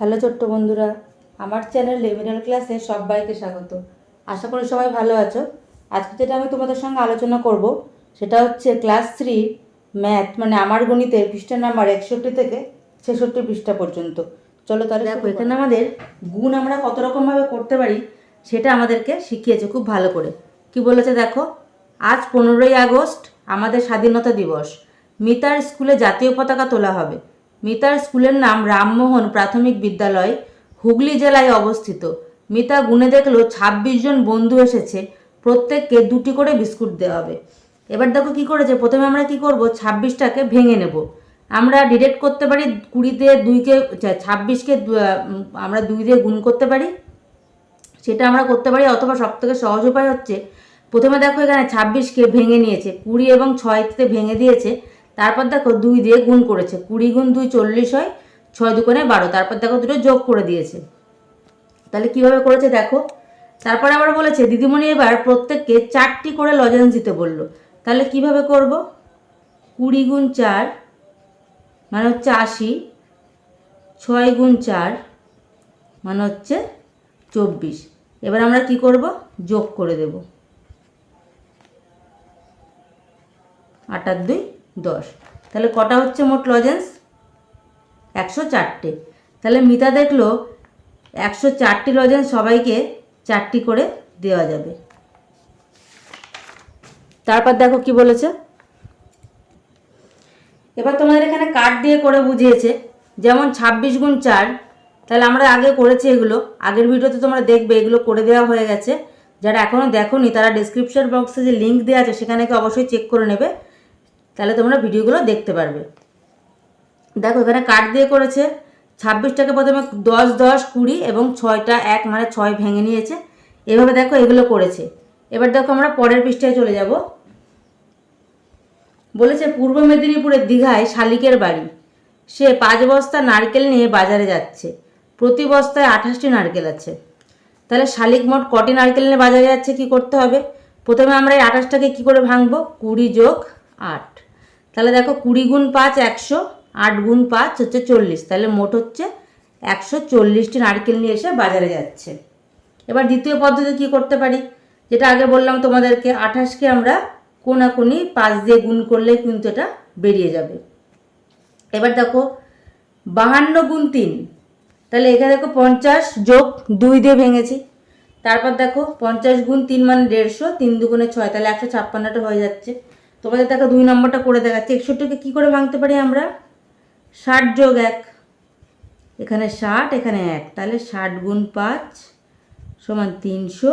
Hello ছোট্ট বন্ধুরা, আমার চ্যানেল লেমিনাল ক্লাসে সবাইকে স্বাগত। আশা করি সবাই ভালো আছো। আজকে যেটা আমি তোমাদের সঙ্গে আলোচনা করব সেটা হচ্ছে ক্লাস 3 ম্যাথ, মানে আমার গণিতের পৃষ্ঠা নাম্বার 61 থেকে 66 পৃষ্ঠা পর্যন্ত। চলো তাহলে দেখো, এখানে আমাদের গুণ আমরা কত রকমভাবে করতে পারি সেটা আমাদেরকে শিখিয়েছে খুব ভালো করে। কি বলেছে দেখো, আজ 15ই আগস্ট আমাদের স্বাধীনতা দিবস। মিতার স্কুলে জাতীয় পতাকা তোলা হবে। মিতার স্কুলের নাম রামমোহন প্রাথমিক বিদ্যালয়, হুগলি জেলায় অবস্থিত। মিতা গুনে দেখলো 26 জন বন্ধু এসেছে, প্রত্যেককে 2টি করে বিস্কুট দেওয়া হবে। এবার দেখো কি করেছে, প্রথমে আমরা কি করব, 26টাকে ভেঙে নেব। আমরা ডিরেক্ট করতে পারি 20 দিয়ে 2কে 26কে আমরা 2 দিয়ে গুণ করতে পারি, সেটা আমরা করতে পারি। অথবা সবথেকে সহজ উপায় হচ্ছে, প্রথমে দেখো এখানে 26কে ভেঙে নিয়েছে, 20 এবং 6তে ভেঙে দিয়েছে। তারপর দেখো 2 দিয়ে গুণ করেছে, 20 গুণ 2 40 হয়, 6 দুগুণে 12। তারপর দেখো দুটো যোগ করে দিয়েছে। তাহলে কিভাবে করেছে দেখো। তারপরে আবার বলেছে দিদিমণি এবার প্রত্যেককে 4টি করে লজেন্স দিতে বললো। তাহলে কিভাবে করব, 20 গুণ 4 মানে হচ্ছে 80, 6 গুণ 4 মানে হচ্ছে 24। এবার আমরা কি করব, যোগ করে দেব, 8 আর 2 10। তাহলে কটা হচ্ছে মোট লজেন্স, 104টে। তাহলে মিতা দেখলো 104টি লজেন্স সবাইকে 4টি করে দেওয়া যাবে। তারপর দেখো কি বলেছে, এবার তোমাদের এখানে কার্ড দিয়ে করে বুঝিয়েছে। যেমন 26 গুণ 4, তাহলে আমরা আগে করেছি এগুলো, আগের ভিডিওতে তোমরা দেখবে এগুলো করে দেওয়া হয়ে গেছে। যারা এখনও দেখোনি তারা ডেসক্রিপশন বক্সে যে লিঙ্ক দেওয়া আছে সেখানে অবশ্যই চেক করে নেবে, তাহলে তোমরা ভিডিওগুলো দেখতে পারবে। দেখো এখানে কার্ড দিয়ে করেছে। 26টাকে প্রথমে 10 10 20 এবং 6টা 1 মানে 6 ভেঙে নিয়েছে। এভাবে দেখো এগুলো করেছে। এবার দেখো আমরা পরের পৃষ্ঠায় চলে যাব। বলেছে পূর্ব মেদিনীপুরের দীঘায় শালিকের বাড়ি। সে 5 বস্তা নারকেল নিয়ে বাজারে যাচ্ছে। প্রতি বস্তায় 28টি নারকেল আছে। তাহলে শালিক মোট কটি নারকেল নিয়ে বাজারে যাচ্ছে, কি করতে হবে, প্রথমে আমরা এই 28টাকে কী করে ভাঙবো, 20 যোগ 8। তাহলে দেখো 20 গুণ 5 100, 8 গুণ 5 হচ্ছে 40। তাহলে মোট হচ্ছে 140টি নারকেল নিয়ে এসে বাজারে যাচ্ছে। এবার দ্বিতীয় পদ্ধতি কি করতে পারি, যেটা আগে বললাম তোমাদেরকে, 28কে আমরা কোনাকুনি 5 দিয়ে গুণ করলে কিন্তু এটা বেরিয়ে যাবে। এবার দেখো 52 গুণ 3, তাহলে এখানে দেখো 50 যোগ 2 দিয়ে ভেঙেছি। তারপর দেখো 50 গুণ 3 মানে 150, 3 দুগুণে 6, তাহলে 156টা হয়ে যাচ্ছে। তোমাদের দেখো 2 নম্বরটা করে দেখাচ্ছে। 61কে কী করে ভাঙতে পারি আমরা, 60 যোগ 1, এখানে 60 এখানে 1, তাহলে 60 গুণ 5 সমান 300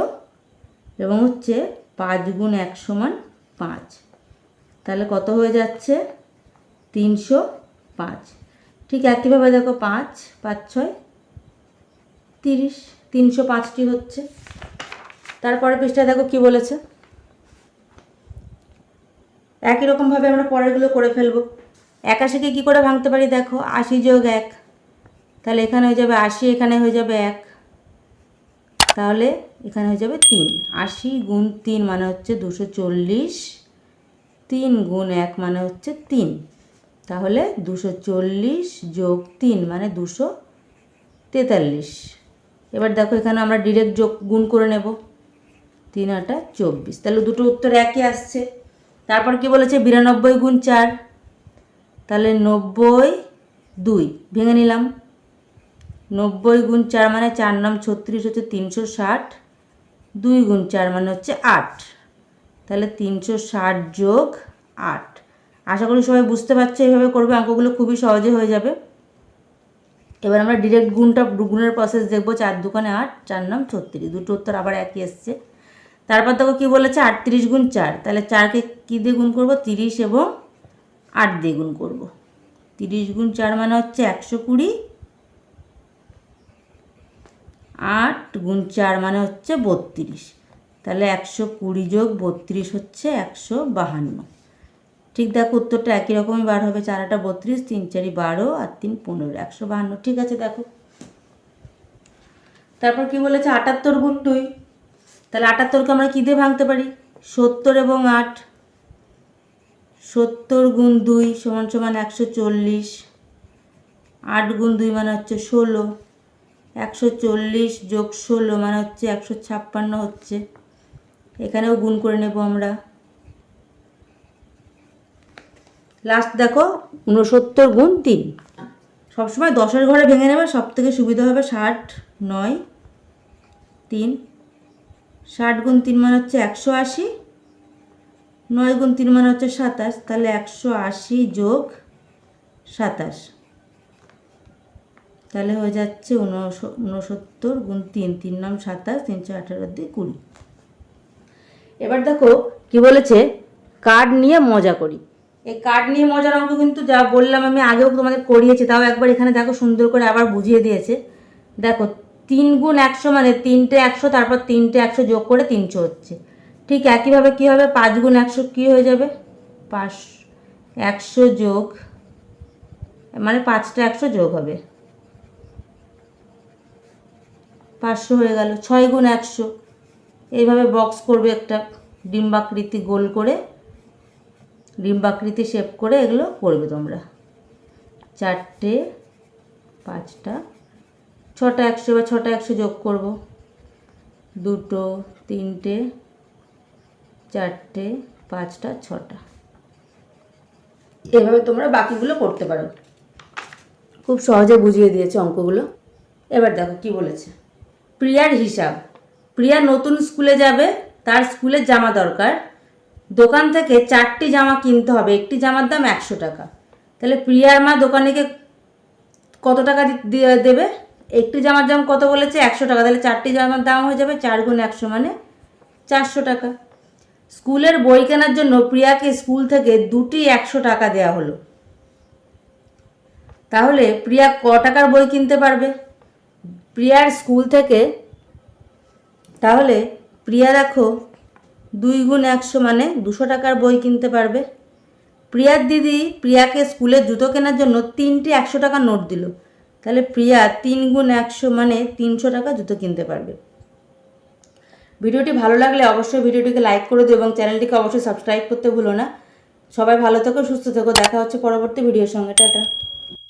এবং হচ্ছে 5 গুণ 1 সমান 5। তাহলে কত হয়ে যাচ্ছে, 305। ঠিক একইভাবে দেখো 5 5 6 30, 305টি হচ্ছে। তারপরে পৃষ্ঠায় দেখো কি বলেছে, একই রকমভাবে আমরা পরেরগুলো করে ফেলবো। 81কে কী করে ভাঙতে পারি দেখো, 80 যোগ 1, তাহলে এখানে হয়ে যাবে 80, এখানে হয়ে যাবে 1, তাহলে এখানে হয়ে যাবে 3। 80 গুণ 3 মানে হচ্ছে 240, 3 গুণ 1 মানে হচ্ছে 3, তাহলে 240 যোগ 3 মানে 243। এবার দেখো এখানে আমরা ডিরেক্ট যোগ গুণ করে নেব, 3 8 24, তাহলে দুটো উত্তর একই আসছে। তারপর কি বলেছে 92 গুণ 4, তাহলে 90 2 ভেঙে নিলাম। 90 গুণ 4 মানে 4 নাম 36 হচ্ছে 360, 2 গুণ 4 মানে হচ্ছে 8, তাহলে 360 যোগ 8। আশা করি সবাই বুঝতে পারছে, এইভাবে করবে, অঙ্কগুলো খুবই সহজে হয়ে যাবে। এবার আমরা ডিরেক্ট গুণের প্রসেস দেখবো। 4 দুগুণে 8, 4 নাম 36, দুটো উত্তর আবার একই এসছে। তারপর দেখো কী বলেছে 38 গুণ 4, তাহলে 4কে কী দিয়ে গুণ করবো, 30 এবং 8 দিয়ে গুণ করবো। 30 গুণ 4 মানে হচ্ছে 120, 8 গুণ 4 মানে হচ্ছে 32, তাহলে 120 যোগ 32 হচ্ছে 152। ঠিক দেখো উত্তরটা একই রকমই বার হবে, 4 8 32, 3 4 12 আর 3 15, 152। ঠিক আছে দেখো। তারপর কি বলেছে 78 গুণ 2, তাহলে 78কে আমরা কী দিয়ে ভাঙতে পারি, 70 এবং 8, 70 গুণ 2 সমান সমান 140, 8 গুণ 2 মানে হচ্ছে 16, 140 যোগ 16 মানে হচ্ছে 156 হচ্ছে। এখানেও গুণ করে নেব আমরা। লাস্ট দেখো 69 গুণ 3। সবসময় 10-এর ঘরে ভেঙে নেবে, সব থেকে সুবিধা হবে। 60 9 3, 60 গুণ 3 মানে হচ্ছে 180, 9 গুণ 3 মানে হচ্ছে 27, তাহলে 180 যোগ 27, তাহলে হয়ে যাচ্ছে 69 গুণ 3, 3 নাম 27, 3 18 দিয়ে 20। এবার দেখো কি বলেছে, কার্ড নিয়ে মজা করি। এই কার্ড নিয়ে মজার অঙ্ক কিন্তু যা বললাম আমি আগেও তোমাদের করিয়েছি, তাও একবার এখানে দেখো সুন্দর করে আবার বুঝিয়ে দিয়েছে। দেখো 3 গুণ 100 মানে 3টে 100, তারপর 3টে 100 যোগ করে 300 হচ্ছে। ঠিক একইভাবে কী হবে, 5 গুণ 100 কী হয়ে যাবে, 100 যোগ মানে 5টা 100 যোগ হবে, 500 হয়ে গেল। 6 গুণ 100, এইভাবে বক্স করবে একটা ডিম্বাকৃতি, গোল করে ডিম্বাকৃতি শেপ করে এগুলো করবে তোমরা। 4টে 5টা 6টা 100, বা 6টা 100 যোগ করব, 2টো 3টে 4টে 5টা 6টা। এভাবে তোমরা বাকিগুলো করতে পারো। খুব সহজে বুঝিয়ে দিয়েছে অঙ্কগুলো। এবার দেখো কি বলেছে, প্রিয়ার হিসাব। প্রিয়া নতুন স্কুলে যাবে, তার স্কুলের জামা দরকার। দোকান থেকে 4টি জামা কিনতে হবে, একটি জামার দাম 100 টাকা। তাহলে প্রিয়ার মা দোকানিকে কত টাকা দেবে? একটি জামার দাম কত বলেছে, 100 টাকা। তাহলে 4টি জামার দাম হয়ে যাবে 4 গুণ 100 মানে 400 টাকা। স্কুলের বই কেনার জন্য প্রিয়াকে স্কুল থেকে 2টি 100 টাকা দেওয়া হলো। তাহলে প্রিয়া ক টাকার বই কিনতে পারবে? প্রিয়ার স্কুল থেকে, তাহলে প্রিয়া দেখো 2 গুণ 100 মানে 200 টাকার বই কিনতে পারবে। প্রিয়ার দিদি প্রিয়াকে স্কুলে জুতো কেনার জন্য 3টি 100 টাকা নোট দিল। তাহলে প্রিয়া 3 গুণ 100 মানে 300 টাকা জুতো কিনতে পারবে। ভিডিওটি ভালো লাগলে অবশ্যই ভিডিওটিকে লাইক করে দিও এবং চ্যানেলটিকে অবশ্যই সাবস্ক্রাইব করতে ভুলো না। সবাই ভালো থেকো, সুস্থ থেকো। দেখা হচ্ছে পরবর্তী ভিডিওর সঙ্গে। টাটা।